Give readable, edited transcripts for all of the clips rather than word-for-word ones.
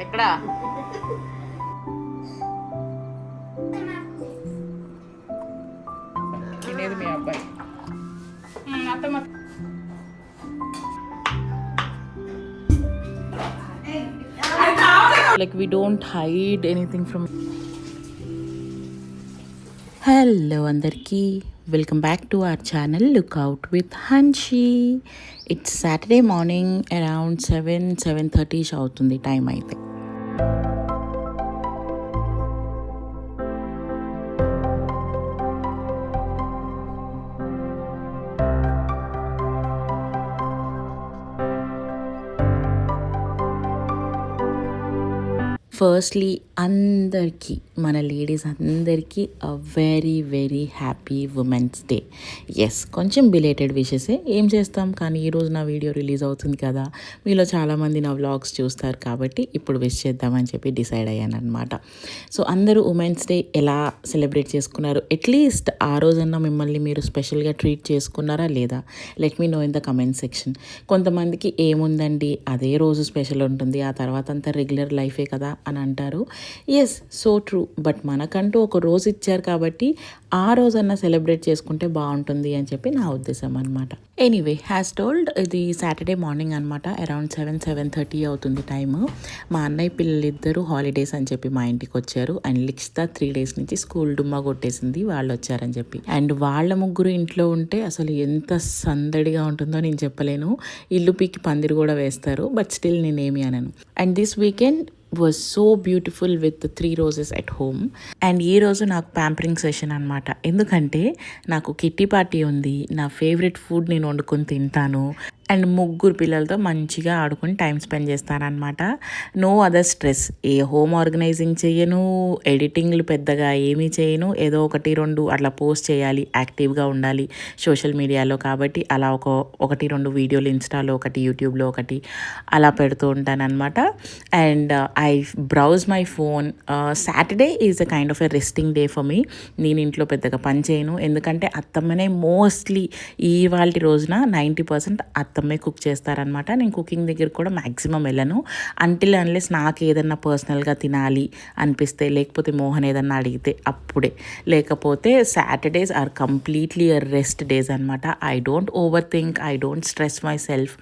ఎక్కడా తినేది మీ అబ్బాయి అత్తమ్మ. Like we don't hide anything from. Hello andarki, welcome back to our channel Look Out with Hanshi. It's Saturday morning around 7:30 అవుతుంది time అయితే. Firstly అందరికీ, మన లేడీస్ అందరికీ a very very happy women's day. Yes, కొంచెం belated విషెసే, ఏం చేస్తాం. కానీ ఈరోజు నా వీడియో రిలీజ్ అవుతుంది కదా, మీలో చాలామంది నా వ్లాగ్స్ చూస్తారు కాబట్టి ఇప్పుడు విష్ చేద్దామని చెప్పి డిసైడ్ అయ్యాను అనమాట. సో అందరూ ఉమెన్స్ డే ఎలా సెలబ్రేట్ చేసుకున్నారు, అట్లీస్ట్ ఆ రోజన్నా మిమ్మల్ని మీరు స్పెషల్గా ట్రీట్ చేసుకున్నారా లేదా, let me know in the comment section. కొంతమందికి ఏముందండి, అదే రోజు స్పెషల్ ఉంటుంది, ఆ తర్వాత అంతా రెగ్యులర్ లైఫే కదా అని అంటారు. Yes, so true. బట్ మనకంటూ ఒక రోజు ఇచ్చారు కాబట్టి ఆ రోజన్నా సెలబ్రేట్ చేసుకుంటే బాగుంటుంది అని చెప్పి నా ఉద్దేశం అనమాట. ఎనీవే, హ్యాస్ టోల్డ్, ఇది సాటర్డే మార్నింగ్ అనమాట. అరౌండ్ 7:30 అవుతుంది టైము. మా అన్నయ్య పిల్లలిద్దరూ హాలిడేస్ అని చెప్పి మా ఇంటికి వచ్చారు. అండ్ లిక్స్తా 3 days నుంచి స్కూల్ డుమ్మా కొట్టేసింది, వాళ్ళు వచ్చారని చెప్పి. అండ్ వాళ్ళ ముగ్గురు ఇంట్లో ఉంటే అసలు ఎంత సందడిగా ఉంటుందో నేను చెప్పలేను. ఇల్లు పీకి పందిరి కూడా వేస్తారు, బట్ స్టిల్ నేనేమి అనను. And this weekend was so beautiful with the 3 roses at home. And ఈ రోజు నాకు ప్యాంపరింగ్ సెషన్ అనమాట. ఎందుకంటే నాకు కిట్టి పార్టీ ఉంది, నా ఫేవరెట్ ఫుడ్ నేను వండుకొని తింటాను, అండ్ ముగ్గురు పిల్లలతో మంచిగా ఆడుకొని టైం స్పెండ్ చేస్తానన్నమాట. నో అదర్ స్ట్రెస్, ఏ హోమ్ ఆర్గనైజింగ్ చేయను, ఎడిటింగ్లు పెద్దగా ఏమీ చేయను. ఏదో 1-2 అట్లా పోస్ట్ చేయాలి, యాక్టివ్గా ఉండాలి సోషల్ మీడియాలో కాబట్టి అలా 1-2 వీడియోలు ఇన్స్టాలో ఒకటి, యూట్యూబ్లో ఒకటి అలా పెడుతూ ఉంటానన్నమాట. And I browse my phone. Saturday is a kind of a resting day for me. నేను ఇంట్లో పెద్దగా పని చేయను, ఎందుకంటే అత్తమ్మనే మోస్ట్లీ ఇవాళ రోజున 90% అత్తమ్మే కుక్ చేస్తారనమాట. నేను కుకింగ్ దగ్గర కూడా మ్యాక్సిమం వెళ్ళను అంటిల్ అన్లెస్ నాకు ఏదన్నా పర్సనల్గా తినాలి అనిపిస్తే, లేకపోతే మోహన్ ఏదన్నా అడిగితే అప్పుడే. లేకపోతే Saturdays are completely rest days అనమాట. I don't overthink, I don't stress myself.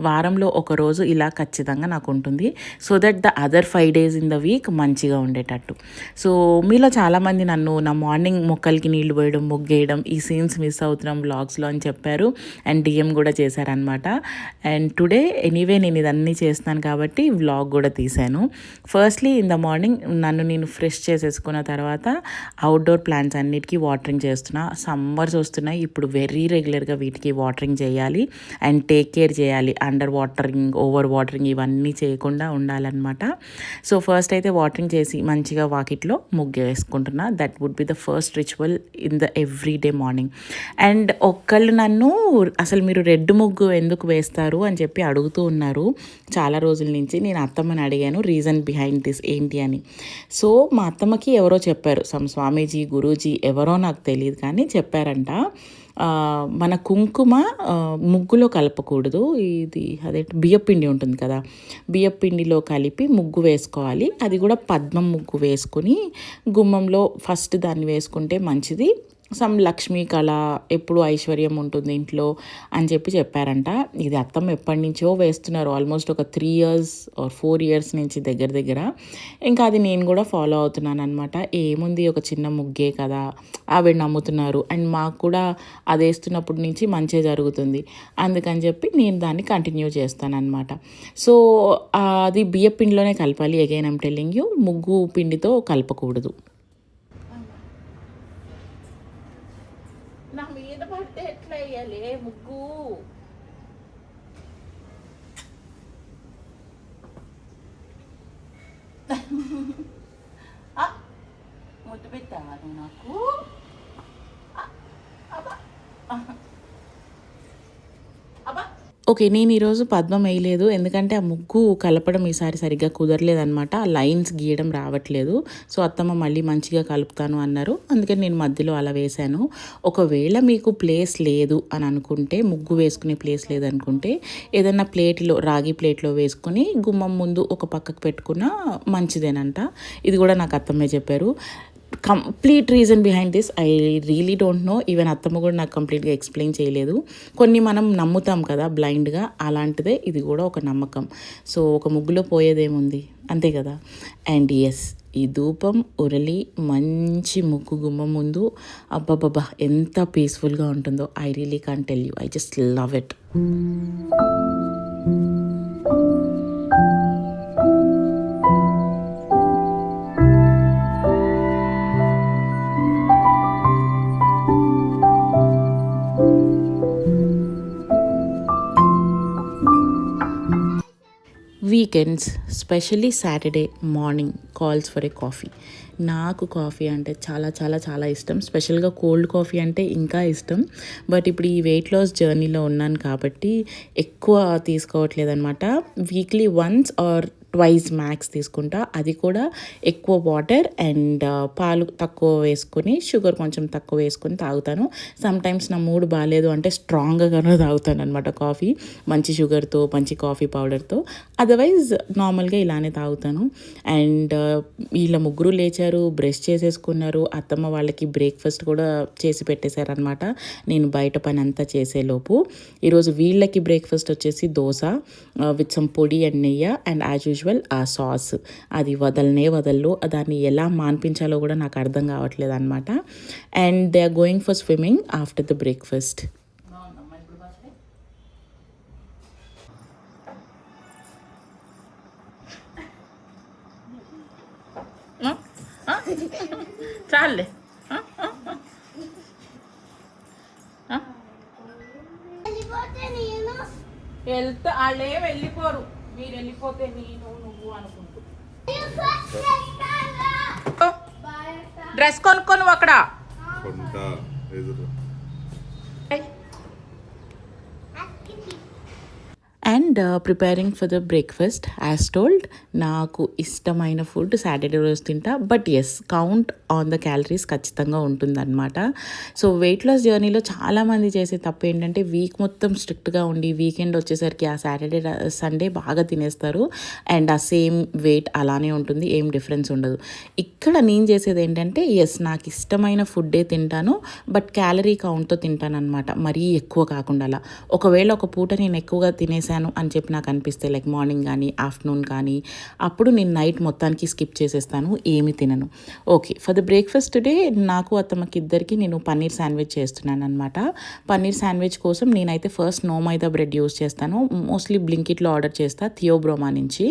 వారంలో ఒక రోజు ఇలా ఖచ్చితంగా నాకు ఉంటుంది, so that the other 5 days in the week మంచిగా ఉండేటట్టు. సో మీలో చాలామంది నన్ను నా మార్నింగ్ మొక్కలకి నీళ్లు పోయడం, ముగ్గేయడం, ఈ సీన్స్ మిస్ అవుతున్నాం వ్లాగ్స్లో అని చెప్పారు అండ్ డిఎం కూడా చేశారనమాట. అండ్ టుడే ఎనీవే నేను ఇదన్నీ చేస్తున్నాను కాబట్టి వ్లాగ్ కూడా తీశాను. ఫస్ట్లీ ఇన్ ద మార్నింగ్ నన్ను నేను ఫ్రెష్ చేసేసుకున్న తర్వాత అవుట్డోర్ ప్లాంట్స్ అన్నిటికీ వాటరింగ్ చేస్తున్నా. సమ్మర్స్ వస్తున్నాయి, ఇప్పుడు వెరీ రెగ్యులర్గా వీటికి వాటరింగ్ చేయాలి అండ్ టేక్ కేర్ చేయాలి. అండర్ వాటరింగ్, ఓవర్ వాటరింగ్ ఇవన్నీ చేయకుండా ఉండాలన్నమాట. సో ఫస్ట్ అయితే వాటరింగ్ చేసి మంచిగా వాకిట్లో ముగ్గు వేసుకుంటున్నా. That would be the first ritual in the everyday morning. And ఒక్కళ్ళు నన్ను అసలు మీరు రెడ్ ముగ్గు ఎందుకు వేస్తారు అని చెప్పి అడుగుతూ ఉన్నారు చాలా రోజుల నుంచి. నేను అత్తమ్మని అడిగాను రీజన్ బిహైండ్ దిస్ ఏంటి అని. సో మా అత్తమ్మకి ఎవరో చెప్పారు, సమ్ స్వామీజీ, గురూజీ ఎవరో నాకు తెలియదు కానీ చెప్పారంట, మన కుంకుమ ముగ్గులో కలపకూడదు, ఇది అదే బియ్యపిండి ఉంటుంది కదా, బియ్యపిండిలో కలిపి ముగ్గు వేసుకోవాలి, అది కూడా పద్మం ముగ్గు వేసుకొని గుమ్మంలో ఫస్ట్ దాన్ని వేసుకుంటే మంచిది, సమ్ లక్ష్మీ కళ, ఎప్పుడు ఐశ్వర్యం ఉంటుంది ఇంట్లో అని చెప్పి చెప్పారంట. ఇది అత్తమ్మ ఎప్పటి నుంచో వేస్తున్నారు, ఆల్మోస్ట్ ఒక 3 years or 4 years నుంచి దగ్గర. ఇంకా అది నేను కూడా ఫాలో అవుతున్నాను అనమాట. ఏముంది, ఒక చిన్న ముగ్గే కదా, ఆవిడ నమ్ముతున్నారు అండ్ మాకు కూడా అది వేస్తున్నప్పటి నుంచి మంచిగా జరుగుతుంది, అందుకని చెప్పి నేను దాన్ని కంటిన్యూ చేస్తాను అనమాట. సో అది బియ్య పిండిలోనే కలపాలి. అగైన్ ఐమ్ టెల్లింగ్ యూ, ముగ్గు పిండితో కలపకూడదు. నా మీద పడితే ఎట్లా వేయాలి ముగ్గు? ముద్దు పెట్టావా నువ్వు నాకు? ఓకే. నేను ఈరోజు పద్మం వేయలేదు. ఎందుకంటే ఆ ముగ్గు కలపడం ఈసారి సరిగ్గా కుదరలేదనమాట. ఆ లైన్స్ గీయడం రావట్లేదు. సో, అత్తమ్మ మళ్ళీ మంచిగా కలుపుతాను అన్నారు. అందుకని నేను మధ్యలో అలా వేశాను. ఒకవేళ మీకు ప్లేస్ లేదు అని అనుకుంటే, ముగ్గు వేసుకునే ప్లేస్ లేదనుకుంటే, ఏదన్నా ప్లేట్‌లో రాగి ప్లేట్‌లో వేసుకొని గుమ్మం ముందు ఒక పక్కకు పెట్టుకున్నా మంచిదేనంట. ఇది కూడా నాకు అత్తమ్మే చెప్పారు. Complete reason behind this I really don't know. Even అత్తమ్మ కూడా నాకు కంప్లీట్గా ఎక్స్ప్లెయిన్ చేయలేదు. కొన్ని మనం నమ్ముతాం కదా బ్లైండ్గా, అలాంటిదే ఇది కూడా ఒక నమ్మకం. సో ఒక ముగ్గులో పోయేదేముంది, అంతే కదా. అండ్ ఎస్, ఈ ధూపం ఉరలి మంచి ముగ్గు గుమ్మ ముందు అబ్బబ్బబ్బా ఎంత పీస్ఫుల్గా ఉంటుందో. I really can't tell you, I just love it. Weekends specially Saturday morning calls for a coffee. నాకు కాఫీ అంటే చాలా చాలా చాలా ఇష్టం. స్పెషల్గా కోల్డ్ కాఫీ అంటే ఇంకా ఇష్టం. బట్ ఇప్పుడు ఈ వెయిట్ లాస్ జర్నీలో ఉన్నాను కాబట్టి ఎక్కువ తీసుకోవట్లేదు అనమాట. Weekly once or twice max తీసుకుంటా. అది కూడా ఎక్కువ వాటర్ అండ్ పాలు తక్కువ వేసుకొని, షుగర్ కొంచెం తక్కువ వేసుకొని తాగుతాను. సమ్టైమ్స్ నా మూడ్ బాగాలేదు అంటే స్ట్రాంగ్గా తాగుతాను అనమాట కాఫీ, మంచి షుగర్తో, మంచి కాఫీ పౌడర్తో. అదర్వైజ్ నార్మల్గా ఇలానే తాగుతాను. అండ్ వీళ్ళ ముగ్గురు లేచారు, బ్రష్ చేసేసుకున్నారు. అత్తమ్మ వాళ్ళకి బ్రేక్ఫాస్ట్ కూడా చేసి పెట్టేశారనమాట నేను బయట పని అంతా చేసేలోపు. ఈరోజు వీళ్ళకి బ్రేక్ఫాస్ట్ వచ్చేసి దోశ విత్ సమ్ పొడి అండ్ నెయ్యి అండ్ యాజ్ యూజువల్ ఆ సాస్. అది వదలు. దాన్ని ఎలా మాన్పించాలో కూడా నాకు అర్థం కావట్లేదు అనమాట. And they are going for swimming after the breakfast. చాలే వెళ్తే వాళ్ళే వెళ్ళిపోరు, మీరు వెళ్ళిపోతే నేను నువ్వు అనుకుంటూ. డ్రెస్ కొనుక్కొని అక్కడ and preparing for the breakfast. As told, నాకు ఇష్టమైన ఫుడ్ సాటర్డే రోజు తింటా. But yes, count on the calories ఖచ్చితంగా ఉంటుందన్నమాట. సో వెయిట్ లాస్ జర్నీలో చాలామంది చేసే తప్పు ఏంటంటే వీక్ మొత్తం స్ట్రిక్ట్గా ఉండి వీకెండ్ వచ్చేసరికి ఆ సాటర్డే సండే బాగా తినేస్తారు అండ్ ఆ సేమ్ వెయిట్ అలానే ఉంటుంది, ఏం డిఫరెన్స్ ఉండదు. ఇక్కడ నేను చేసేది ఏంటంటే ఎస్, నాకు ఇష్టమైన ఫుడ్డే తింటాను, బట్ క్యాలరీ కౌంట్తో తింటాను అనమాట. మరీ ఎక్కువ కాకుండా అలా. ఒకవేళ ఒక పూట నేను ఎక్కువగా తినేసాను అని చెప్పి నాకు అనిపిస్తే, లైక్ మార్నింగ్ కానీ ఆఫ్టర్నూన్ కానీ, అప్పుడు నేను నైట్ మొత్తానికి స్కిప్ చేసేస్తాను, ఏమి తినను. Okay, for the breakfast today నాకు అత్తమ్మకి ఇద్దరికి నేను పన్నీర్ శాండ్విచ్ చేస్తున్నాను అనమాట. పన్నీర్ శాండ్విచ్ కోసం నేనైతే ఫస్ట్ నో మైదా బ్రెడ్ యూస్ చేస్తాను. మోస్ట్లీ బ్లింకిట్లో ఆర్డర్ చేస్తా, థియోబ్రోమా నుంచి.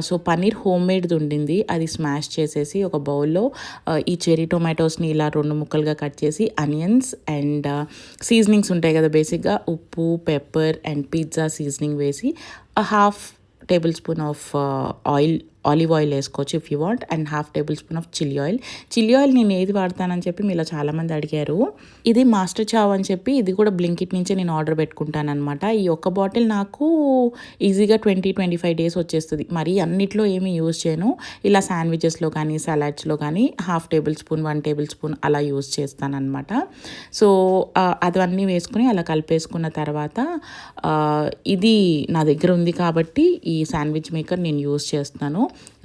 సో పన్నీర్ హోమ్ మేడ్ది ఉండింది, అది స్మాష్ చేసేసి ఒక బౌల్లో ఈ చెరీ టొమాటోస్ని ఇలా 2 ముక్కలుగా కట్ చేసి, ఆనియన్స్ అండ్ సీజనింగ్స్ ఉంటాయి కదా బేసిక్గా, ఉప్పు, పెప్పర్ అండ్ పిజ్జా సీజనింగ్ వేసి, half tablespoon of olive oil వేసుకోవచ్చు if you want, and half tablespoon of chilli oil. Chilli oil నేను ఏది వాడతానని చెప్పి మీలో చాలామంది అడిగారు. ఇది మాస్టర్ చావ్ అని చెప్పి, ఇది కూడా బ్లింకిట్ నుంచే నేను ఆర్డర్ పెట్టుకుంటాను అనమాట. ఈ ఒక్క బాటిల్ నాకు ఈజీగా 20-25 డేస్ వచ్చేస్తుంది. మరి అన్నిట్లో ఏమీ యూజ్ చేయను, ఇలా శాండ్విచెస్లో కానీ సలాడ్స్లో కానీ half table spoon 1 table spoon అలా యూజ్ చేస్తాను అనమాట. సో అవన్నీ వేసుకుని అలా కలిపేసుకున్న తర్వాత, ఇది నా దగ్గర ఉంది కాబట్టి ఈ శాండ్విచ్ మేకర్ నేను యూజ్ చేస్తున్నాను.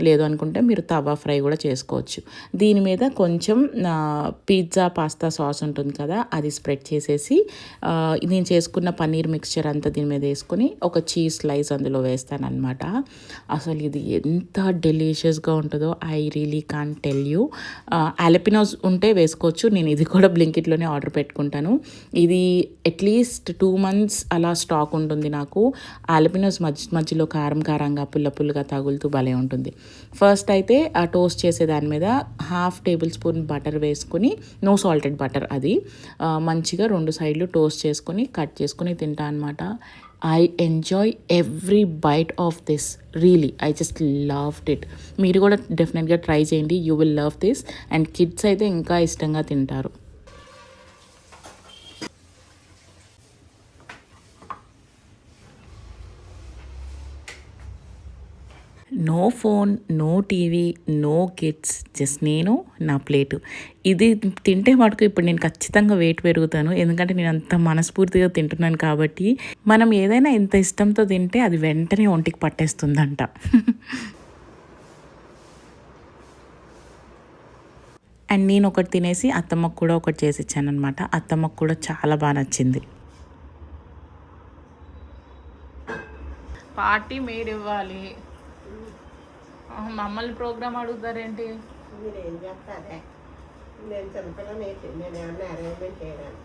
లేదు అనుకుంటే మీరు తవా ఫ్రై కూడా చేసుకోవచ్చు. దీని మీద కొంచెం పిజ్జా పాస్తా సాస్ ఉంటుంది కదా, అది స్ప్రెడ్ చేసేసి నేను చేసుకున్న పన్నీర్ మిక్స్చర్ అంతా దీని మీద వేసుకొని ఒక చీజ్ స్లైస్ అందులో వేస్తానన్నమాట. అసలు ఇది ఎంత డెలిషియస్గా ఉంటుందో I really can't tell you. Jalapenos ఉంటే వేసుకోవచ్చు, నేను ఇది కూడా బ్లింకిట్లోనే ఆర్డర్ పెట్టుకుంటాను. ఇది అట్లీస్ట్ 2 months అలా స్టాక్ ఉంటుంది నాకు. ఆలపినోస్ మధ్యలో కారంగా పుల్లగా తగులుతూ భలే ఉంటుంది. ఫస్ట్ అయితే ఆ టోస్ట్ చేసే దాని మీద హాఫ్ టేబుల్ స్పూన్ బటర్ వేసుకొని, నో సాల్టెడ్ బటర్, అది మంచిగా 2 సైడ్లు టోస్ట్ చేసుకొని కట్ చేసుకుని తింటా అనమాట. I enjoy every bite of this. Really, I just loved it. మీరు కూడా డెఫినెట్గా ట్రై చేయండి, you will love this. And kids అయితే ఇంకా ఇష్టంగా తింటారు. No phone, no TV, no kids, just నేను, నా ప్లేటు. ఇది తింటే మటుకు ఇప్పుడు నేను ఖచ్చితంగా వెయిట్ పెరుగుతాను, ఎందుకంటే నేను అంత మనస్ఫూర్తిగా తింటున్నాను కాబట్టి. మనం ఏదైనా ఇంత ఇష్టంతో తింటే అది వెంటనే ఒంటికి పట్టేస్తుందంట. అండ్ నేను ఒకటి తినేసి అత్తమ్మకు కూడా ఒకటి చేసి ఇచ్చాను అనమాట. అత్తమ్మకు కూడా చాలా బాగా నచ్చింది. పార్టీ మీరు ఇవ్వాలి, మమ్మల్ని ప్రోగ్రామ్ అడుగుతారేంటి? మీరేం చేస్తారే, నేను చిన్నపిల్లని నేను ఏమన్నా అరేంజ్మెంట్ చేయడానికి.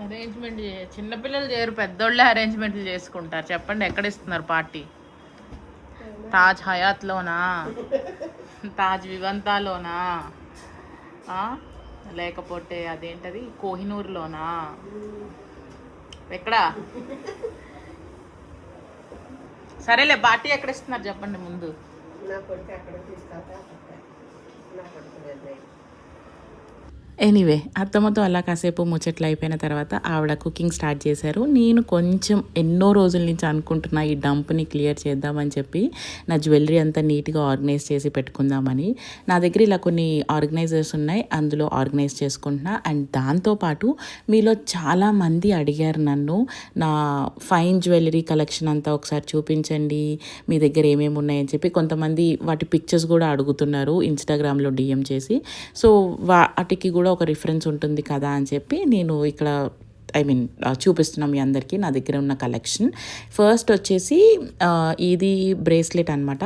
అరేంజ్మెంట్ చిన్నపిల్లలు చేయరు, పెద్దోళ్ళే అరేంజ్మెంట్లు చేసుకుంటారు. చెప్పండి, ఎక్కడ ఇస్తున్నారు పార్టీ? తాజ్ హయాత్లోనా, తాజ్ వివంతాలోనా, లేకపోతే అదేంటది కోహినూర్లోనా, ఎక్కడా? సరేలే, పార్టీ ఎక్కడ ఇస్తున్నారు చెప్పండి ముందు. నా కొడుకు ఎక్కడ తీసుకెళ్తా నా కొడుకు నిర్ణయం. ఎనీవే, అత్తమ్మతో అలా కాసేపు ముచ్చట్లు అయిపోయిన తర్వాత ఆవిడ కుకింగ్ స్టార్ట్ చేశారు. నేను కొంచెం ఎన్నో రోజుల నుంచి అనుకుంటున్నా ఈ డంప్ని క్లియర్ చేద్దామని చెప్పి, నా జ్యువెలరీ అంతా నీట్గా ఆర్గనైజ్ చేసి పెట్టుకుందామని. నా దగ్గర ఇలా కొన్ని ఆర్గనైజర్స్ ఉన్నాయి, అందులో ఆర్గనైజ్ చేసుకుంటున్నా. అండ్ దాంతోపాటు మీలో చాలామంది అడిగారు నన్ను, నా ఫైన్ జ్యువెలరీ కలెక్షన్ అంతా ఒకసారి చూపించండి, మీ దగ్గర ఏమేమి ఉన్నాయని చెప్పి. కొంతమంది వాటి పిక్చర్స్ కూడా అడుగుతున్నారు ఇన్స్టాగ్రామ్లో డిఎం చేసి. సో వాటికి కూడా ఒక రిఫరెన్స్ ఉంటుంది కదా అని చెప్పి నేను ఇక్కడ చూపిస్తున్నాం మీ అందరికీ నా దగ్గర ఉన్న కలెక్షన్. ఫస్ట్ వచ్చేసి ఇది బ్రేస్లెట్ అనమాట,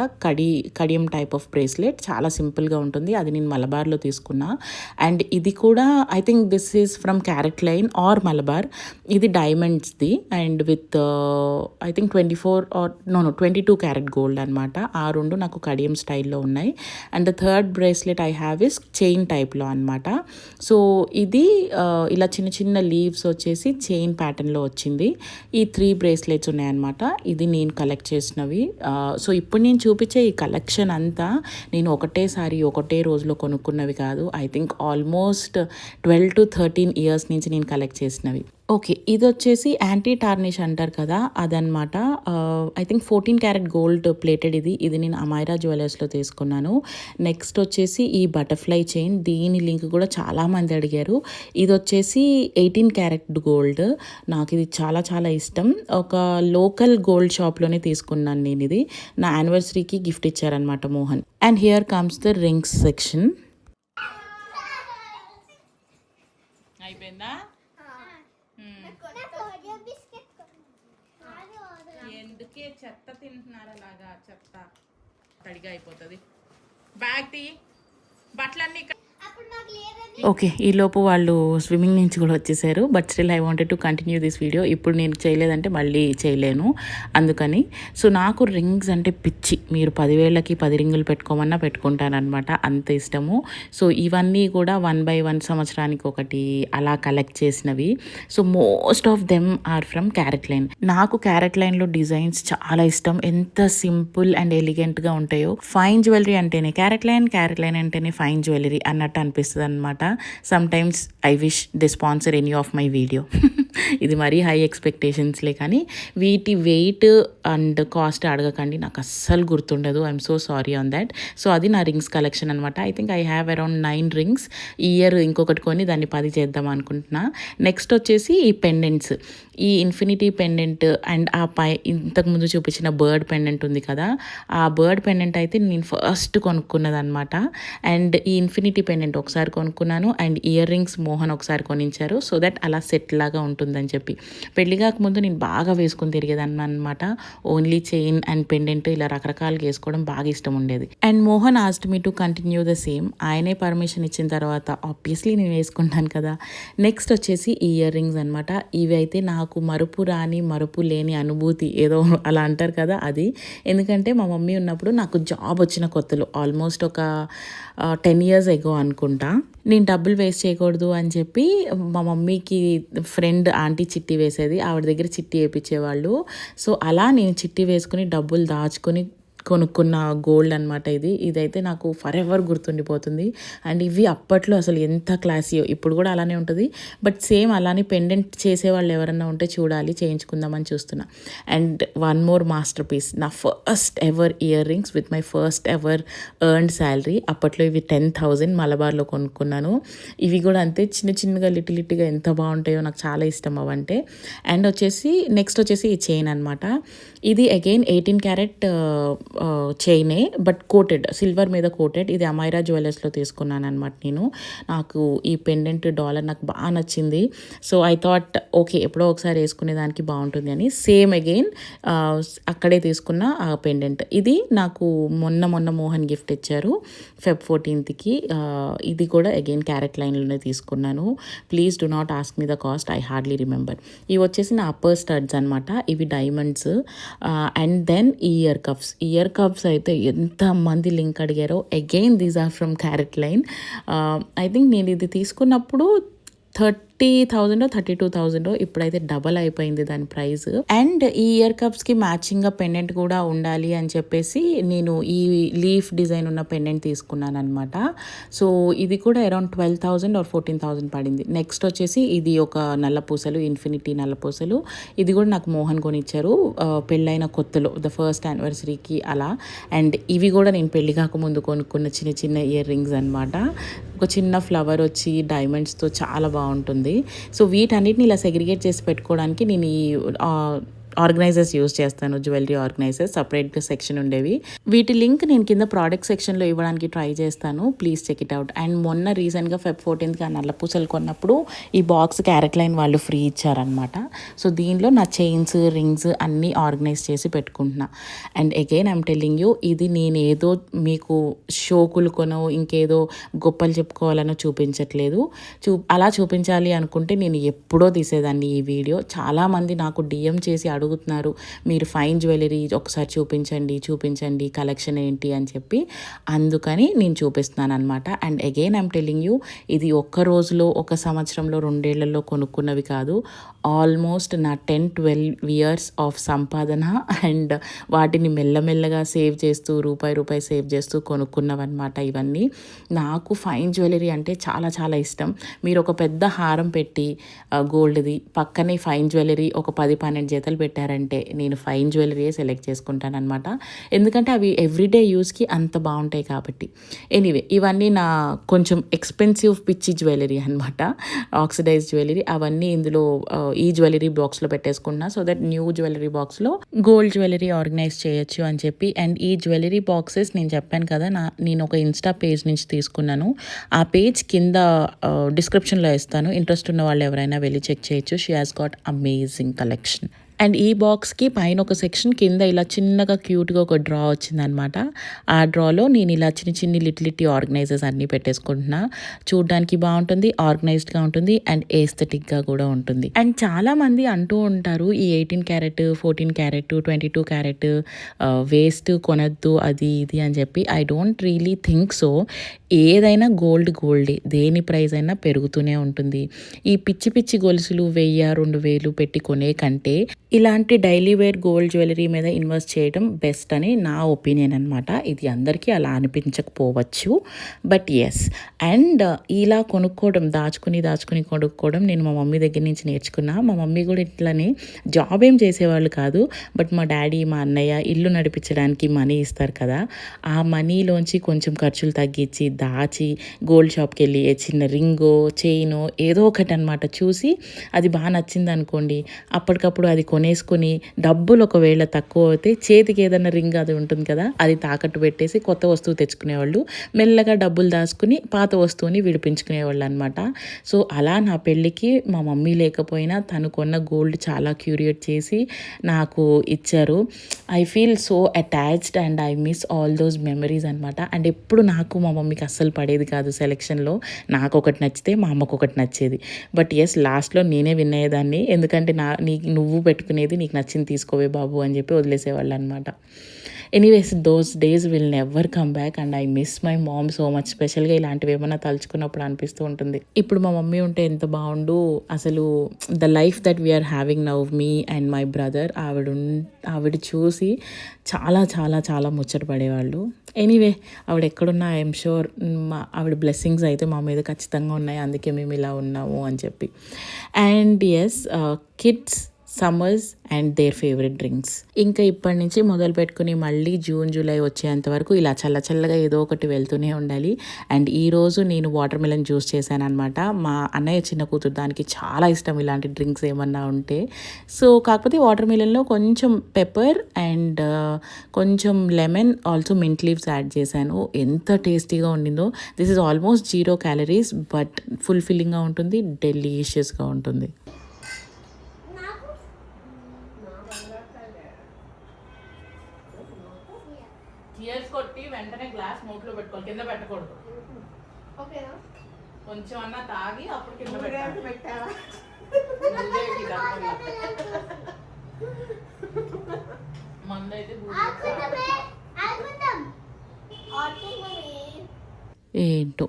కడియం టైప్ ఆఫ్ బ్రేస్లెట్. చాలా సింపుల్గా ఉంటుంది, అది నేను మలబార్లో తీసుకున్నా. అండ్ ఇది కూడా I think this is from CaratLane or Malabar. ఇది డైమండ్స్ది and with I think 22 carat gold అనమాట. ఆ రెండు నాకు కడియం స్టైల్లో ఉన్నాయి. And the third bracelet I have is chain టైప్లో అనమాట. సో ఇది ఇలా చిన్న చిన్న లీవ్స్ వచ్చేసి చైన్ ప్యాటర్న్లో వచ్చింది. ఈ 3 బ్రేస్లెట్స్ ఉన్నాయన్నమాట. ఇది నేను కలెక్ట్ చేసినవి. సో ఇప్పుడు నేను చూపించే ఈ కలెక్షన్ అంతా నేను ఒకటేసారి ఒకటే రోజులో కొనుక్కున్నవి కాదు. I think almost 12 to 13 years నుంచి నేను కలెక్ట్ చేసినవి. ఓకే, ఇది వచ్చేసి యాంటీ టార్నిష్ అంటారు కదా, అదనమాట. I think 14 carat gold plated. ఇది నేను అమైరా జ్యువెలర్స్లో తీసుకున్నాను. నెక్స్ట్ వచ్చేసి ఈ బటర్ఫ్లై చైన్, దీని లింక్ కూడా చాలామంది అడిగారు. ఇది వచ్చేసి 18 క్యారెట్ గోల్డ్. నాకు ఇది చాలా చాలా ఇష్టం. ఒక లోకల్ గోల్డ్ షాప్లోనే తీసుకున్నాను నేను ఇది. నా యానివర్సరీకి గిఫ్ట్ ఇచ్చారనమాట Mohan. And here comes the rings section. అయిపోయిందా? ఎందుకే చెత్త తింటున్నారు అలాగా? చెత్త తడిగా అయిపోతుంది. బ్యాగ్ తీ, బట్టలన్నీ. ఓకే, ఈలోపు వాళ్ళు స్విమ్మింగ్ నుంచి కూడా వచ్చేసారు. But still I wanted to continue this video. ఇప్పుడు నేను చేయలేదంటే మళ్ళీ చేయలేను, అందుకని. సో నాకు రింగ్స్ అంటే పిచ్చి. మీరు 10,000కి 10 రింగులు పెట్టుకోమన్నా పెట్టుకుంటానమాట, అంత ఇష్టము. సో ఇవన్నీ కూడా 1 by 1 సంవత్సరానికి ఒకటి అలా కలెక్ట్ చేసినవి. So most of them are from CaratLane. నాకు క్యారెట్ లైన్లో డిజైన్స్ చాలా ఇష్టం. ఎంత సింపుల్ అండ్ ఎలిగెంట్గా ఉంటాయో. ఫైన్ జ్యువెలరీ అంటేనే క్యారెట్ లైన్ అంటేనే ఫైన్ జ్యువెలరీ అన్నట్టు అనిపిస్తుంది అనమాట. Sometimes I wish they sponsor any of my video. ఇది మరీ హై ఎక్స్పెక్టేషన్స్లే, కానీ వీటి వెయిట్ అండ్ కాస్ట్ అడగకండి, నాకు అస్సలు గుర్తుండదు. I'm so sorry on that. So అది నా రింగ్స్ కలెక్షన్ అనమాట. I think I have around 9 rings. ఈ ఇయర్ ఇంకొకటి కొని దాన్ని 10 చేద్దాం అనుకుంటున్నా. నెక్స్ట్ వచ్చేసి ఈ పెండెంట్స్, ఈ ఇన్ఫినిటీ పెండెంట్ అండ్ ఆ ఇంతకుముందు చూపించిన బర్డ్ పెండెంట్ ఉంది కదా, ఆ బర్డ్ పెండెంట్ అయితే నేను ఫస్ట్ కొనుక్కున్నది అనమాట. అండ్ ఈ ఇన్ఫినిటీ పెండెంట్ ఒకసారి కొనుక్కున్నాను. అండ్ ఇయర్ రింగ్స్ మోహన్ ఒకసారి కొనించారు, సో దట్ అలా సెట్ లాగా ఉంటుందని చెప్పి. పెళ్లి కాకముందు నేను బాగా వేసుకుని తిరిగేదాన్ని అనమాట. ఓన్లీ చైన్ అండ్ పెండెంట్ ఇలా రకరకాలుగా వేసుకోవడం బాగా ఇష్టం ఉండేది. And Mohan asked me to continue the same. ఆయనే పర్మిషన్ ఇచ్చిన తర్వాత ఆబ్వియస్లీ నేను వేసుకుంటాను కదా. నెక్స్ట్ వచ్చేసి ఈ ఇయర్ రింగ్స్ అనమాట. ఇవి అయితే నాకు మరుపు రాని మరుపు లేని అనుభూతి, ఏదో అలా అంటారు కదా, అది. ఎందుకంటే మా మమ్మీ ఉన్నప్పుడు నాకు జాబ్ వచ్చిన కొత్తలో, ఆల్మోస్ట్ ఒక 10 years ago అనుకుంటా, నేను డబ్బులు వేస్ట్ చేయకూడదు అని చెప్పి మా మమ్మీకి ఫ్రెండ్ ఆంటీ చిట్టి వేసేది, ఆవిడ దగ్గర చిట్టి వేయించేవాళ్ళు. సో అలా నేను చిట్టి వేసుకుని డబ్బులు దాచుకుని కొనుక్కున్న గోల్డ్ అనమాట ఇదైతే నాకు ఫర్ ఎవర్ గుర్తుండిపోతుంది. అండ్ ఇవి అప్పట్లో అసలు ఎంత క్లాసీయో, ఇప్పుడు కూడా అలానే ఉంటుంది. బట్ సేమ్ అలానే పెండెంట్ చేసేవాళ్ళు ఎవరన్నా ఉంటే చూడాలి, చేయించుకుందామని చూస్తున్నా. And one more masterpiece, నా first ever earrings with my first ever earned salary. అప్పట్లో ఇవి 10,000 మలబార్లో కొనుక్కున్నాను. ఇవి కూడా అంతే చిన్న చిన్నగా లిటిగా ఎంత బాగుంటాయో, నాకు చాలా ఇష్టం అవంటే. అండ్ నెక్స్ట్ వచ్చేసి ఈ చైన్ అనమాట. ఇది అగైన్ 18 క్యారెట్ చైనే, బట్ కోటెడ్, సిల్వర్ మీద కోటెడ్. ఇది అమైరా జ్యువెలర్స్లో తీసుకున్నాను అనమాట నేను. నాకు ఈ పెండెంట్ డాలర్ నాకు బాగా నచ్చింది. సో ఐ థాట్ ఓకే, ఎప్పుడో ఒకసారి వేసుకునే దానికి బాగుంటుంది అని సేమ్ అగైన్ అక్కడే తీసుకున్న ఆ పెండెంట్. ఇది నాకు మొన్న మోహన్ గిఫ్ట్ ఇచ్చారు Feb 14th. ఇది కూడా అగైన్ క్యారెట్ లైన్లోనే తీసుకున్నాను. Please do not ask me the cost, I hardly remember. ఇవి వచ్చేసి నా అప్పర్ స్టడ్స్ అనమాట. ఇవి diamonds. And then ear cuffs అయితే ఎంతమంది లింక్ అడిగారో. Again these are from CaratLane. I think నేను ఇది తీసుకున్నప్పుడు 30,000 32,000, ఇప్పుడైతే డబల్ అయిపోయింది దాని ప్రైస్. అండ్ ఈ ఇయర్ కప్స్కి మ్యాచింగ్గా పెండెంట్ కూడా ఉండాలి అని చెప్పేసి నేను ఈ లీఫ్ డిజైన్ ఉన్న పెండెంట్ తీసుకున్నాను అనమాట. సో ఇది కూడా అరౌండ్ 12,000 or 14,000 పడింది. నెక్స్ట్ వచ్చేసి ఇది ఒక నల్లపూసలు, ఇన్ఫినిటీ నల్లపూసలు. ఇది కూడా నాకు మోహన్ కొనిచ్చారు పెళ్ళైన కొత్తలో, ద ఫస్ట్ యానివర్సరీకి అలా. అండ్ ఇవి కూడా నేను పెళ్లి కాకముందు కొనుక్కున్న చిన్న చిన్న ఇయర్ రింగ్స్ అనమాట. ఒక చిన్న ఫ్లవర్ వచ్చి డైమండ్స్తో చాలా బాగుంటుంది. సో వీటన్నిటిని ఇలా సెగ్రిగేట్ చేసి పెట్టుకోవడానికి నేను ఈ ఆర్గనైజర్స్ యూజ్ చేస్తాను, జ్యువెలరీ ఆర్గనైజర్స్. సపరేట్గా సెక్షన్ ఉండేవి. వీటి లింక్ నేను కింద ప్రోడక్ట్ సెక్షన్లో ఇవ్వడానికి ట్రై చేస్తాను, please check it out. And మొన్న రీసెంట్గా Feb 14th ఆ నల్లపూసలు కొన్నప్పుడు ఈ బాక్స్ క్యారెట్ లైన్ వాళ్ళు ఫ్రీ ఇచ్చారనమాట. సో దీనిలో నా చైన్స్, రింగ్స్ అన్నీ ఆర్గనైజ్ చేసి పెట్టుకుంటున్నా. And again I'm telling you, ఇది నేను ఏదో మీకు షోకులు కొనో ఇంకేదో గొప్పలు చెప్పుకోవాలనో చూపించట్లేదు. అలా చూపించాలి అనుకుంటే నేను ఎప్పుడో తీసేదాన్ని ఈ వీడియో. చాలామంది నాకు డిఎం చేసి అడుగుతున్నారు, మీరు ఫైన్ జ్యువెలరీ ఒకసారి చూపించండి కలెక్షన్ ఏంటి అని చెప్పి. అందుకని నేను చూపిస్తున్నాను అనమాట. And again I'm telling you, ఇది ఒక్క రోజులో, ఒక సంవత్సరంలో, 2 ఏళ్లలో కొనుక్కున్నవి కాదు. ఆల్మోస్ట్ నా 10-12 years ఆఫ్ సంపాదన అండ్ వాటిని మెల్లమెల్లగా సేవ్ చేస్తూ రూపాయి సేవ్ చేస్తూ కొనుక్కున్నవన్నమాట ఇవన్నీ. నాకు ఫైన్ జ్యువెలరీ అంటే చాలా చాలా ఇష్టం. మీరు ఒక పెద్ద హారం పెట్టి గోల్డ్ది పక్కనే ఫైన్ జ్యువెలరీ ఒక 10-12 జతలు పెట్టారంటే నేను ఫైన్ జ్యువెలరీయే సెలెక్ట్ చేసుకుంటానమాట. ఎందుకంటే అవి ఎవ్రీడే యూస్కి అంత బాగుంటాయి కాబట్టి. ఎనీవే, ఇవన్నీ నా కొంచెం ఎక్స్పెన్సివ్ పిచ్చి జ్యువెలరీ అనమాట, ఆక్సిడైజ్ జ్యువెలరీ. అవన్నీ ఇందులో ఈ జ్యువెలరీ బాక్స్లో పెట్టేసుకున్నా, సో దట్ న్యూ జ్యువెలరీ బాక్స్లో గోల్డ్ జ్యువెలరీ ఆర్గనైజ్ చేయొచ్చు అని చెప్పి. అండ్ ఈ జ్యువెలరీ బాక్సెస్ నేను చెప్పాను కదా, నేను ఒక ఇన్స్టా పేజ్ నుంచి తీసుకున్నాను. ఆ పేజ్ కింద డిస్క్రిప్షన్లో ఇస్తాను, ఇంట్రెస్ట్ ఉన్న వాళ్ళు ఎవరైనా వెళ్ళి చెక్ చేయొచ్చు. She has got amazing collection. And ఈ బాక్స్కి పైన ఒక సెక్షన్, కింద ఇలా చిన్నగా క్యూట్గా ఒక డ్రా వచ్చిందనమాట. ఆ డ్రాలో నేను ఇలా చిన్ని లిటిలిటీ ఆర్గనైజర్స్ అన్నీ పెట్టేసుకుంటున్నా. చూడడానికి బాగుంటుంది, ఆర్గనైజ్డ్గా ఉంటుంది అండ్ ఏస్థెటిక్గా కూడా ఉంటుంది. అండ్ చాలామంది అంటూ ఉంటారు, ఈ 18 క్యారెట్ 14 క్యారెట్ 22 క్యారెట్ వేస్ట్, కొనద్దు అది ఇది అని చెప్పి. I don't really think so. ఏదైనా గోల్డే, దేని ప్రైస్ అయినా పెరుగుతూనే ఉంటుంది. ఈ పిచ్చి గొలుసులు 1000-2000 పెట్టి కొనే కంటే ఇలాంటి డైలీ వేర్ గోల్డ్ జ్యువెలరీ మీద ఇన్వెస్ట్ చేయడం బెస్ట్ అని నా ఒపీనియన్ అనమాట. ఇది అందరికీ అలా అనిపించకపోవచ్చు, బట్ ఎస్. అండ్ ఇలా కొనుక్కోవడం, దాచుకుని కొనుక్కోవడం నేను మా మమ్మీ దగ్గర నుంచి నేర్చుకున్నా. మా మమ్మీ కూడా ఇట్లానే జాబ్ ఏం చేసేవాళ్ళు కాదు, బట్ మా డాడీ, మా అన్నయ్య ఇల్లు నడిపించడానికి మనీ ఇస్తారు కదా, ఆ మనీలోంచి కొంచెం ఖర్చులు తగ్గించి దాచి గోల్డ్ షాప్కి వెళ్ళి చిన్న రింగో చైనో ఏదో ఒకటి అనమాట చూసి అది బాగా నచ్చింది అనుకోండి, అప్పటికప్పుడు అది కొనేసుకుని డబ్బులు ఒకవేళ తక్కువ అయితే చేతికి ఏదైనా రింగ్ అది ఉంటుంది కదా, అది తాకట్టు పెట్టేసి కొత్త వస్తువు తెచ్చుకునేవాళ్ళు. మెల్లగా డబ్బులు దాచుకుని పాత వస్తువుని విడిపించుకునేవాళ్ళు అనమాట. సో అలా నా పెళ్ళికి మా మమ్మీ లేకపోయినా తను కొన్న గోల్డ్ చాలా క్యూరియేట్ చేసి నాకు ఇచ్చారు. I feel so attached and I miss all those memories అనమాట. అండ్ ఎప్పుడు నాకు మా మమ్మీకి అస్సలు పడేది కాదు సెలెక్షన్లో. నాకు ఒకటి నచ్చితే మా అమ్మకు ఒకటి నచ్చేది. బట్ ఎస్ లాస్ట్లో నేనే విన్ అయ్యేదాన్ని. ఎందుకంటే నువ్వు పెట్టుకునేది నీకు నచ్చింది తీసుకోవే బాబు అని చెప్పి వదిలేసేవాళ్ళు అనమాట. Anyways those days will never come back and I miss my mom so much. స్పెషల్గా ఇలాంటివి ఏమైనా తలుచుకున్నప్పుడు అనిపిస్తూ ఉంటుంది, ఇప్పుడు మా మమ్మీ ఉంటే ఎంత బాగుండు అసలు. The life that we are having now me and my brother, ఆవిడ చూసి చాలా చాలా చాలా ముచ్చట పడేవాళ్ళు. ఎనీవే ఆవిడ ఎక్కడున్నా ఐఎమ్ షూర్ ఆవిడ బ్లెస్సింగ్స్ అయితే మా మీద ఖచ్చితంగా ఉన్నాయి, అందుకే మేము ఇలా ఉన్నాము అని చెప్పి. And yes kids, summers and their favourite drinks. ఇంకా ఇప్పటి నుంచి మొదలు పెట్టుకుని మళ్ళీ జూన్ జూలై వచ్చేంత వరకు ఇలా చల్లగా ఏదో ఒకటి వెళ్తూనే ఉండాలి. అండ్ ఈరోజు నేను వాటర్ మిలన్ జ్యూస్ చేశాను అనమాట. మా అన్నయ్య చిన్న కూతురు దానికి చాలా ఇష్టం ఇలాంటి డ్రింక్స్ ఏమన్నా ఉంటే. సో కాకపోతే వాటర్ మిలన్లో కొంచెం పెప్పర్ అండ్ కొంచెం lemon, also mint leaves add చేశాను. ఎంత టేస్టీగా ఉండిందో. This is almost 0 calories but ఫుల్ఫిల్లింగ్గా ఉంటుంది, డెలీషియస్గా ఉంటుంది. టీయర్స్ కొట్టి వెంటనే గ్లాస్ నోట్లో పెట్టుకోవాలి, కింద పెట్టకూడదు. కొంచెం అన్నా తాగి అప్పుడు కింద పెట్టాలి. మందైతే ఏంటో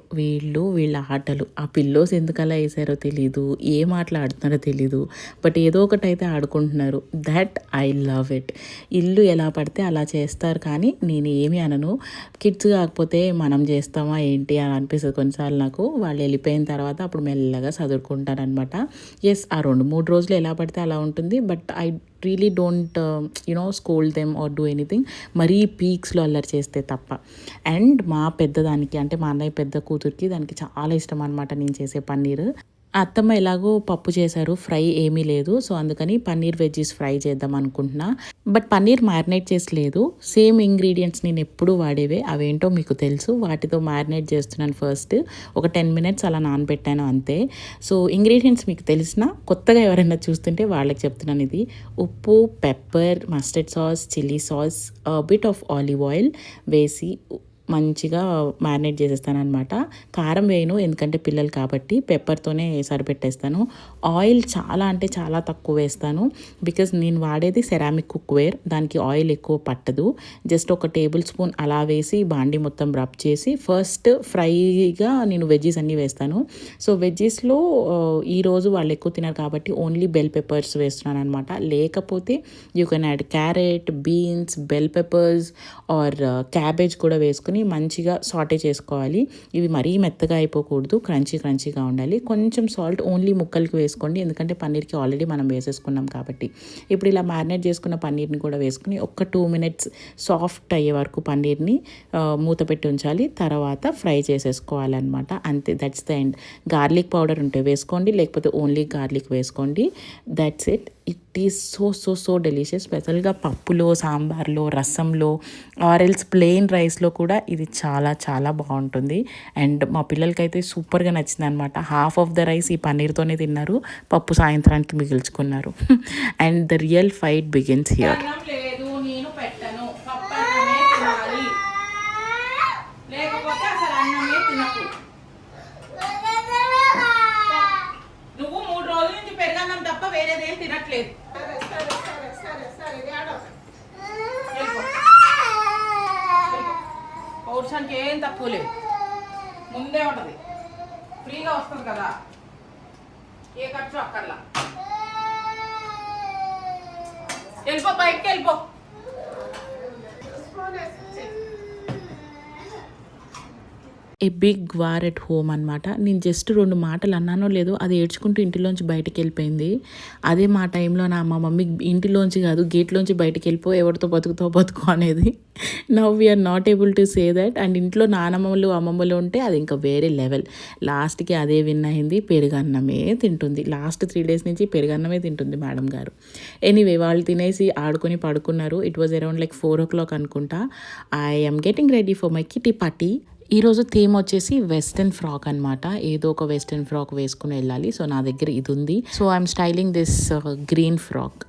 వీళ్ళ ఆటలు. ఆ పిల్లోస్ ఎందుకు అలా వేసారో తెలీదు, ఏం ఆటలు ఆడుతున్నారో తెలీదు, బట్ ఏదో ఒకటి అయితే ఆడుకుంటున్నారు. That I love it. ఇల్లు ఎలా పడితే అలా చేస్తారు కానీ నేను ఏమి అనను. కిడ్స్ కాకపోతే మనం చేస్తామా ఏంటి అని అనిపిస్తుంది కొన్నిసార్లు నాకు. వాళ్ళు వెళ్ళిపోయిన తర్వాత అప్పుడు మెల్లగా చదువుకుంటారనమాట. ఎస్ ఆ 2-3 రోజులు ఎలా పడితే అలా ఉంటుంది, but I really don't scold them or do anything, మరీ పీక్స్లో అల్లరి చేస్తే తప్ప. అండ్ మా పెద్దదానికి అంటే మా అన్నయ్య పెద్ద కూతురికి దానికి చాలా ఇష్టం అనమాట నేను చేసే పన్నీర్. అత్తమ్మ ఎలాగో పప్పు చేశారు, ఫ్రై ఏమీ లేదు, సో అందుకని పన్నీర్ వెజ్జీస్ ఫ్రై చేద్దాం అనుకుంటున్నా. బట్ పన్నీర్ మ్యారినేట్ చేసి లేదు, సేమ్ ఇంగ్రీడియంట్స్ నేను ఎప్పుడూ వాడేవే, అవేంటో మీకు తెలుసు. వాటితో మ్యారినేట్ చేస్తున్నాను. ఫస్ట్ ఒక 10 minutes అలా నానబెట్టాను అంతే. సో ఇంగ్రీడియంట్స్ మీకు తెలిసిన, కొత్తగా ఎవరైనా చూస్తుంటే వాళ్ళకి చెప్తున్నాను. ఇది ఉప్పు, pepper, mustard sauce, chilli sauce, bit of olive oil వేసి మంచిగా మ్యారినేట్ చేసేస్తాను అనమాట. కారం వేయను ఎందుకంటే పిల్లలు కాబట్టి, పెప్పర్తోనే సరిపెట్టేస్తాను. ఆయిల్ చాలా అంటే చాలా తక్కువ వేస్తాను, బికాజ్ నేను వాడేది సెరామిక్ కుక్వేర్, దానికి ఆయిల్ ఎక్కువ పట్టదు. జస్ట్ ఒక టేబుల్ స్పూన్ అలా వేసి బాండి మొత్తం రబ్ చేసి ఫస్ట్ ఫ్రైగా నేను వెజ్జీస్ అన్నీ వేస్తాను. సో వెజ్జీస్లో ఈరోజు వాళ్ళు ఎక్కువ తినరు కాబట్టి ఓన్లీ బెల్ పెప్పర్స్ వేస్తున్నాను అనమాట. లేకపోతే you can add carrot, beans, bell peppers or cabbage కూడా వేసుకుని మంచిగా సాటే చేసుకోవాలి. ఇవి మరీ మెత్తగా అయిపోకూడదు, క్రంచీగా ఉండాలి. కొంచెం సాల్ట్ ఓన్లీ ముక్కలకి వేసుకోండి, ఎందుకంటే పన్నీర్కి ఆల్రెడీ మనం వేసేసుకున్నాం కాబట్టి. ఇప్పుడు ఇలా మ్యారినేట్ చేసుకున్న పన్నీర్ని కూడా వేసుకుని ఒక 2 minutes సాఫ్ట్ అయ్యే వరకు పన్నీర్ని మూత పెట్టి ఉంచాలి. తర్వాత ఫ్రై చేసేసుకోవాలన్నమాట. అంతే, that's the end. Garlic powder ఉంటే వేసుకోండి, లేకపోతే ఓన్లీ గార్లిక్ వేసుకోండి. That's it. It is so delicious. స్పెషల్గా పప్పులో, సాంబార్లో, రసంలో ఆర్ ఎల్స్ ప్లెయిన్ రైస్లో కూడా ఇది చాలా చాలా బాగుంటుంది. అండ్ మా పిల్లలకైతే సూపర్గా నచ్చింది అనమాట. హాఫ్ ఆఫ్ ద రైస్ ఈ పన్నీర్తోనే తిన్నారు, పప్పు సాయంత్రానికి మిగిల్చుకున్నారు. And the real fight begins here. నువ్వు 3 రోజుల నుంచి పెరుగన్నం తప్ప వేరేదేం తినట్లేదు. పౌరుషానికి ఏం తక్కువ లేదు, ముందే ఉంటుంది, ఫ్రీగా వస్తుంది కదా, ఏ ఖర్చు అక్కర్లా. వెళ్ళిపో, బయటకి వెళ్ళిపో. A big war at home అనమాట. నేను జస్ట్ 2 మాటలు అన్నానో లేదో అది ఏడ్చుకుంటూ ఇంటిలోంచి బయటకు వెళ్ళిపోయింది. అదే మా టైంలో మా మమ్మీ ఇంటిలోంచి కాదు గేట్లోంచి బయటకు వెళ్ళిపో, ఎవరితో బతుకు అనేది. Now we are not able to say that. And ఇంట్లో నానమ్మలు అమ్మమ్మలు ఉంటే అది ఇంకా వేరే లెవెల్. లాస్ట్కి అదే విన్ అయింది, పెరుగన్నమే తింటుంది. లాస్ట్ 3 days నుంచి పెరుగన్నమే తింటుంది మేడం గారు. ఎనీవే వాళ్ళు తినేసి ఆడుకొని పడుకున్నారు. It was around like 4 o'clock అనుకుంటా. I am getting ready for my kitty party. ఈరోజు థీమ్ వచ్చేసి వెస్టర్న్ ఫ్రాక్ అనమాట. ఏదో ఒక వెస్టర్న్ ఫ్రాక్ వేసుకుని వెళ్ళాలి. సో నా దగ్గర ఇది ఉంది. So I'm styling this green frock.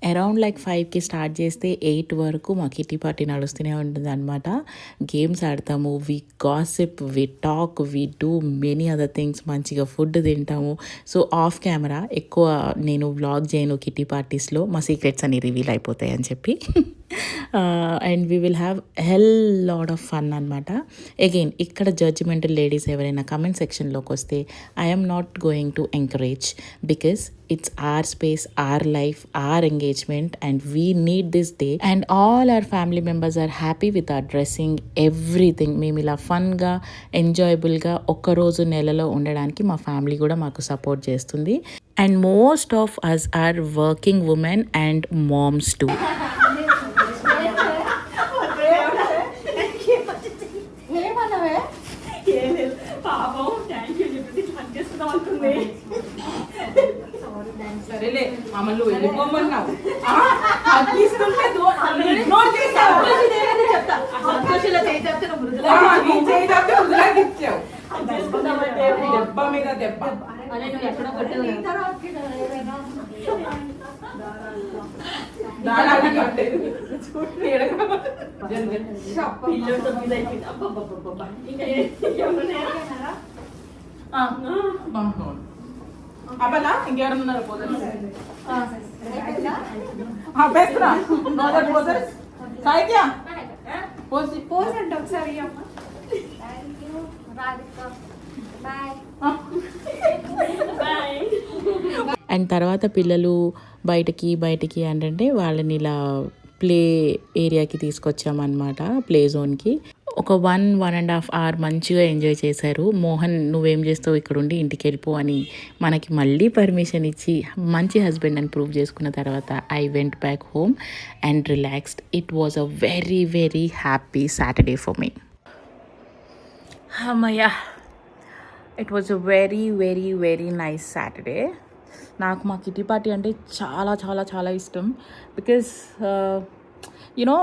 Around like 5కి స్టార్ట్ చేస్తే 8 వరకు మా కిటీ పార్టీ నడుస్తూనే ఉంటుంది అనమాట. గేమ్స్ ఆడతాము, we gossip, we talk, we do many other things. మంచిగా ఫుడ్ తింటాము. సో ఆఫ్ కెమెరా ఎక్కువ నేను వ్లాగ్ చేయను కిటీ పార్టీస్లో, మా సీక్రెట్స్ అన్ని రివీల్ అయిపోతాయి అని చెప్పి. And we will have hell lot of fun అనమాట. అగైన్ ఇక్కడ జడ్జిమెంటల్ లేడీస్ ఎవరైనా కమెంట్ సెక్షన్లోకి వస్తే I'm not going to encourage, because it's our space, our life, our engagement, and we need this day, and all our family members are happy with our dressing, everything. మేము ఇలా ఫన్గా ఎంజాయబుల్గా ఒక్కరోజు నెలలో ఉండడానికి మా family కూడా మాకు support చేస్తుంది. And most of us are working women and moms too. సరేలే మమ్మల్ని వెళ్ళిపోమన్నావు, దెబ్బ మీద దెబ్బ. అబ్బలా ఇంకెవరు ఉన్నారు? పోదర్స్ బెస్ట్రా నోదర్ పోదర్స్ సాయిత్య పోజ్ అంటే ఒకసారి అండ్ తర్వాత పిల్లలు బయటికి అంటే వాళ్ళని ఇలా ప్లే ఏరియాకి తీసుకొచ్చామన్నమాట, ప్లే జోన్కి. ఒక 1.5 అవర్ మంచిగా ఎంజాయ్ చేశారు. మోహన్ నువ్వేం చేస్తావు ఇక్కడ ఉండి ఇంటికి వెళ్ళిపో అని మనకి మళ్ళీ పర్మిషన్ ఇచ్చి మంచి హస్బెండ్ అని ప్రూవ్ చేసుకున్న తర్వాత I went back home and relaxed. It was a very very happy Saturday for me. అమ్మయ్యా, it was a very very very nice Saturday. నాకు మా కిటీ పార్టీ అంటే చాలా చాలా చాలా ఇష్టం. బికాస్ యునో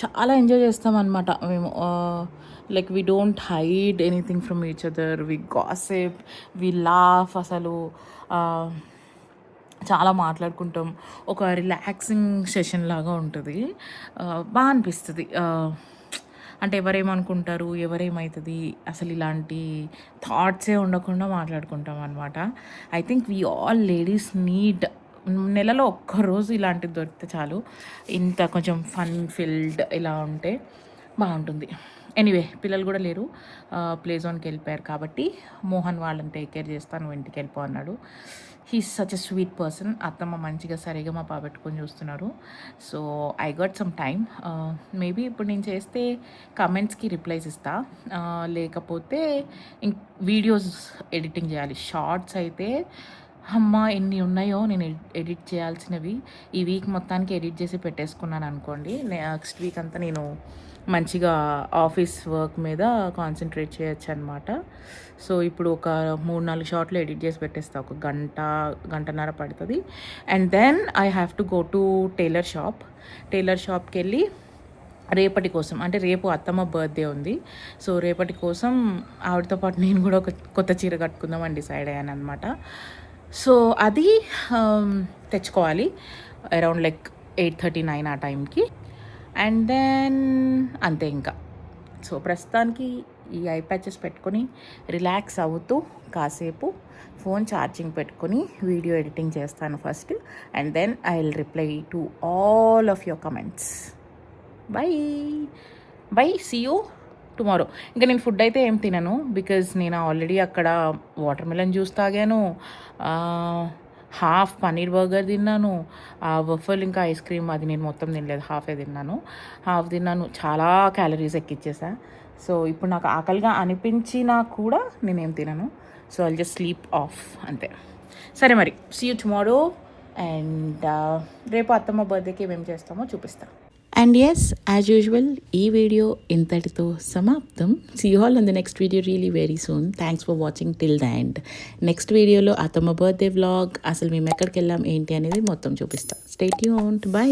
చాలా ఎంజాయ్ చేస్తాం అనమాట మేము. Like we don't hide anything from each other, we gossip, we laugh. అసలు చాలా మాట్లాడుకుంటాం. ఒక రిలాక్సింగ్ సెషన్ లాగా ఉంటుంది. బాగా అనిపిస్తుంది. అంటే ఎవరేమనుకుంటారు, ఎవరేమవుతుంది, అసలు ఇలాంటి థాట్సే ఉండకుండా మాట్లాడుకుంటాం అనమాట. I think we all ladies need నెలలో ఒక్కరోజు ఇలాంటిది దొరికితే చాలు. ఇంత కొంచెం ఫన్ ఫిల్డ్ ఇలా ఉంటే బాగుంటుంది. ఎనీవే పిల్లలు కూడా లేరు, ప్లే జోన్కి వెళ్ళిపోయారు కాబట్టి మోహన్ వాళ్ళని టేక్ కేర్ చేస్తాను, ఇంటికి వెళ్ళిపో అన్నాడు. He's such a sweet person. అత్తమ్మ మంచిగా సరిగా పెట్టుకొని చూస్తున్నారు. So I got some time. Maybe ఇప్పుడు నేను చేస్తే కమెంట్స్కి రిప్లైస్ ఇస్తా, లేకపోతే వీడియోస్ ఎడిటింగ్ చేయాలి. షార్ట్స్ అయితే అమ్మ ఎన్ని ఉన్నాయో నేను ఎడిట్ చేయాల్సినవి. ఈ వీక్ మొత్తానికి ఎడిట్ చేసి పెట్టేసుకున్నాను అనుకోండి. నెక్స్ట్ వీక్ అంతా నేను మంచిగా ఆఫీస్ వర్క్ మీద కాన్సన్ట్రేట్ చేయొచ్చు అనమాట. సో ఇప్పుడు ఒక 3-4 షార్ట్లు ఎడిట్ చేసి పెట్టేస్తా. ఒక గంటన్నర పడుతుంది. And then I have to go to tailor షాప్కి వెళ్ళి రేపటి కోసం, అంటే రేపు అత్తమ్మ బర్త్డే ఉంది. సో రేపటి కోసం ఆవిడతో పాటు నేను కూడా ఒక కొత్త చీర కట్టుకుందామని డిసైడ్ అయ్యాను అనమాట. సో అది తెచ్చుకోవాలి అరౌండ్ లైక్ 8:39 ఆ టైంకి. అండ్ దెన్ అంతే ఇంకా. సో ప్రస్తుతానికి ఈ ఐ ప్యాచెస్ పెట్టుకొని రిలాక్స్ అవుతూ కాసేపు ఫోన్ ఛార్జింగ్ పెట్టుకొని వీడియో ఎడిటింగ్ చేస్తాను first. And then I will reply to all of your comments. Bye see you tomorrow. ఇంకా నేను ఫుడ్ అయితే ఏం తినను, బికాజ్ నేను ఆల్రెడీ అక్కడ వాటర్ మిలన్ జ్యూస్ తాగాను, హాఫ్ పన్నీర్ బర్గర్ తిన్నాను, వఫల్ ఇంకా ఐస్ క్రీమ్ అది నేను మొత్తం తినలేదు, హాఫే తిన్నాను. హాఫ్ తిన్నాను, చాలా క్యాలరీస్ ఎక్కిచ్చేసా. సో ఇప్పుడు నాకు ఆకలిగా అనిపించినా కూడా నేనేం తినను. So I'll just sleep of అంతే. సరే మరి సీ యూ టుమారో. అండ్ రేపు అత్తమ్మ బర్త్డేకి ఏమేమి చేస్తామో చూపిస్తాను. అండ్ ఎస్, యాజ్ యూజువల్ ఈ వీడియో ఇంతటితో సమాప్తం. See you all on the next video really very soon. Thanks for watching till the end. Next వీడియోలో అత్తమ్మ బర్త్డే వ్లాగ్, అసలు మేము ఎక్కడికి వెళ్ళాం ఏంటి అనేది మొత్తం చూపిస్తాం. Stay tuned. బై.